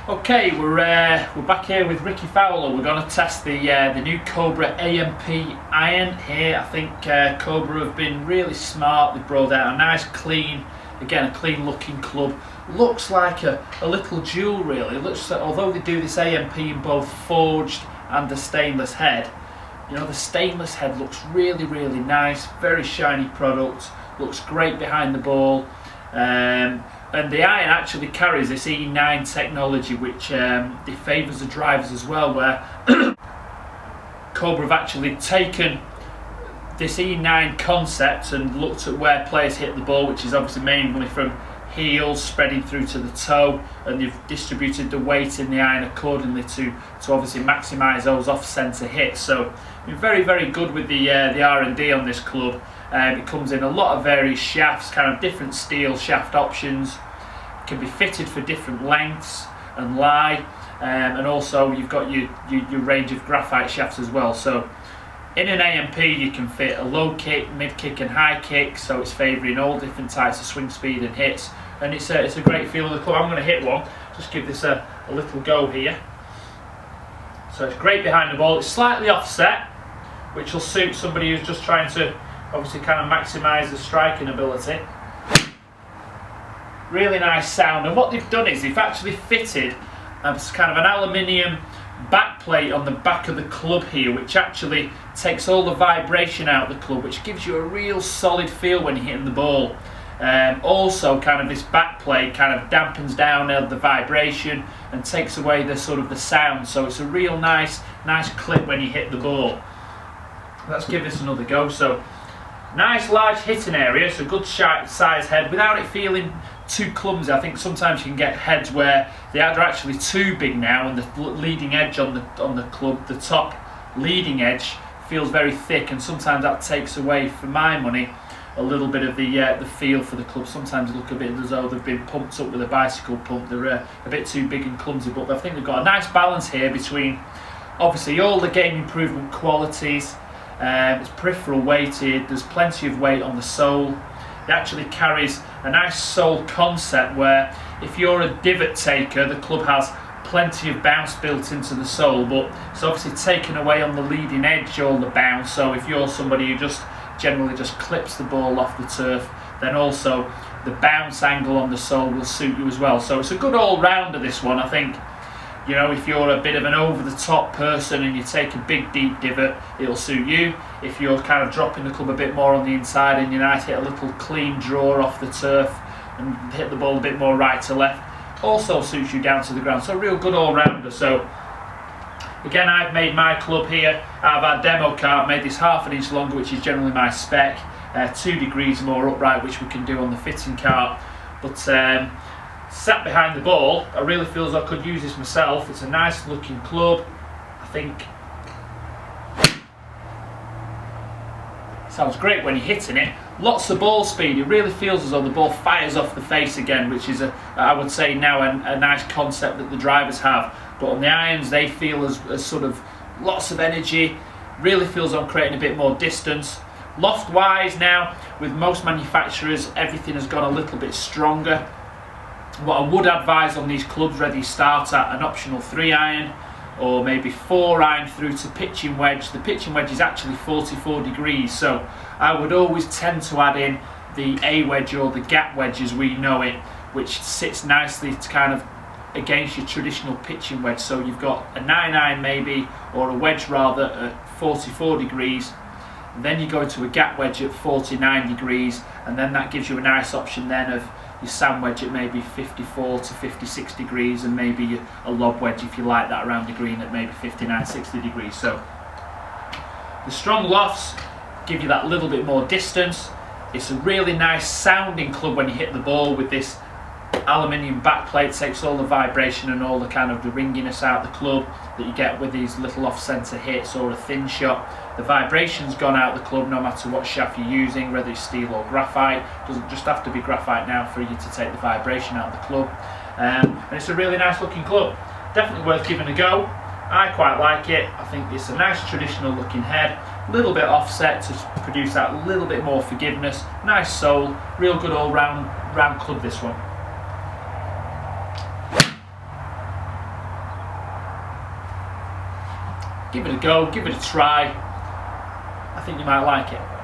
Okay, we're back here with Ricky Fowler. We're going to test the new Cobra AMP iron here. I think Cobra have been really smart. They've brought out a nice clean, again a clean looking club. Looks like a little jewel really. It looks, although they do this AMP in both forged and a stainless head, you know, the stainless head looks really nice, very shiny product, looks great behind the ball. And the iron actually carries this E9 technology, which it favours the drivers as well, where Cobra have actually taken this E9 concept and looked at where players hit the ball, which is obviously mainly from heel spreading through to the toe, and they've distributed the weight in the iron accordingly to obviously maximise those off-centre hits. So been very good with the R&D on this club. It comes in a lot of various shafts, kind of different steel shaft options. It can be fitted for different lengths and lie, and also you've got your range of graphite shafts as well. So in an AMP you can fit a low kick, mid kick and high kick, so it's favouring all different types of swing speed and hits, and it's a great feel of the club. I'm going to hit one, just give this a little go here. So it's great behind the ball, it's slightly offset, which will suit somebody who's just trying to obviously kind of maximise the striking ability. Really nice sound, and what they've done is they've actually fitted kind of an aluminium back plate on the back of the club here, which actually takes all the vibration out of the club, which gives you a real solid feel when you're hitting the ball. Also kind of this back plate kind of dampens down the vibration and takes away the sort of the sound, so it's a real nice clip when you hit the ball. Let's give this another go. So nice large hitting area, so good size head without it feeling too clumsy. I think sometimes you can get heads where they are actually too big now, and the leading edge on the club, the top leading edge, feels very thick, and sometimes that takes away, for my money, a little bit of the feel for the club. Sometimes they look a bit as though they've been pumped up with a bicycle pump. They're a bit too big and clumsy, but I think they've got a nice balance here between obviously all the game improvement qualities. It's peripheral weighted, there's plenty of weight on the sole. It actually carries a nice sole concept where if you're a divot taker, the club has plenty of bounce built into the sole, but it's obviously taken away on the leading edge all the bounce. So if you're somebody who just generally just clips the ball off the turf, then also the bounce angle on the sole will suit you as well. So it's a good all-rounder, this one. I think, you know, if you're a bit of an over-the-top person and you take a big deep divot, it'll suit you. If you're kind of dropping the club a bit more on the inside and you might hit a little clean draw off the turf and hit the ball a bit more right to left, also suits you down to the ground. So a real good all-rounder. So again, I've made my club here out of our demo car. I've made this 1/2 inch longer, which is generally my spec, 2 degrees more upright, which we can do on the fitting cart. But sat behind the ball, I really feel as I could use this myself. It's a nice looking club. I think sounds great when you're hitting it. Lots of ball speed. It really feels as though the ball fires off the face again, which is I would say now a nice concept that the drivers have. But on the irons, they feel as sort of lots of energy. Really feels I'm creating a bit more distance. Loft wise now, with most manufacturers, everything has gone a little bit stronger. What I would advise on these clubs, whether you start at an optional 3 iron or maybe 4 iron through to pitching wedge. The pitching wedge is actually 44 degrees, so I would always tend to add in the A wedge or the gap wedge as we know it, which sits nicely to kind of against your traditional pitching wedge. So you've got a 9 iron maybe, or a wedge rather, at 44 degrees. And then you go to a gap wedge at 49 degrees, and then that gives you a nice option then of your sand wedge at maybe 54 to 56 degrees, and maybe a lob wedge if you like that around the green at maybe 59, 60 degrees. So the strong lofts give you that little bit more distance. It's a really nice sounding club when you hit the ball with this aluminium back plate. Takes all the vibration and all the kind of the ringiness out of the club that you get with these little off-centre hits or a thin shot. The vibration's gone out of the club no matter what shaft you're using, whether it's steel or graphite. It doesn't just have to be graphite now for you to take the vibration out of the club. And it's a really nice looking club. Definitely worth giving a go. I quite like it. I think it's a nice traditional looking head, a little bit offset to produce that little bit more forgiveness. Nice sole, real good all round club this one. give it a go, give it a try. I think you might like it.